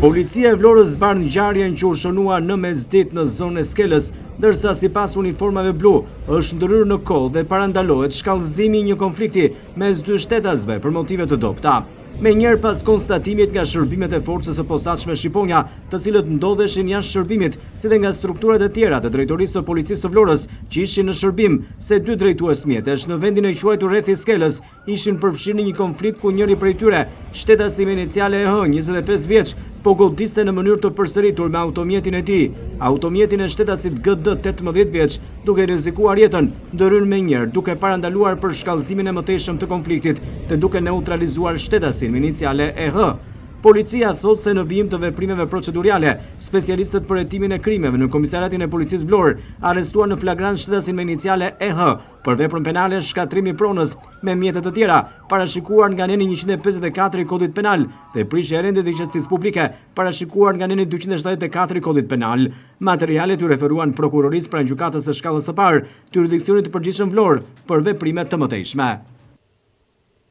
Policia e Vlorës zbar ngjarjen që u shënua në mesditë në zonën e Skelës, ndërsa sipas uniformave blu është ndryrë në kohë dhe parandalohet shkallëzimi i një konflikti mes dy shtetasve për motive të dobta. Menjëherë pas konstatimit nga shërbimet e forcës së posaçme Shqiponja, të cilët ndodheshin jashtë shërbimit, si dhe nga strukturat e tjera të drejtorisë së policisë së Vlorës që ishin në shërbim, se dy drejtues mjetesh në vendin e quajtur rreth Skelës ishin përfshirë në një konflikt ku njëri prej tyre, shtetasi me iniciale EH, 25 vjeç, po godiste në mënyrë të përsëritur me automjetin e tij, automjetin e shtetasit GD 18 vjeç, duke rrezikuar jetën, ndërhyrë menjëherë duke parandaluar për shkallëzimin e mëtejshëm të konfliktit dhe duke neutralizuar shtetasin me iniciale EH. Policia thot se në vijim të veprimeve procedurale, specialistët për hetimin e krimeve në Komisariatin e Policisë Vlorë arrestuan në flagrant shtetasin me iniciale EH për veprën penale shkatrimi pronës me mjete të tjera, parashikuar nga neni 154 i Kodit Penal dhe prishje e rendit të qetësisë publike, parashikuar nga neni 274 i Kodit Penal. Materialet u referuan prokurorisë pranë gjykatës së shkallës së parë të jurisdiksionit të përgjithshëm Vlorë për veprime të mëtejshme.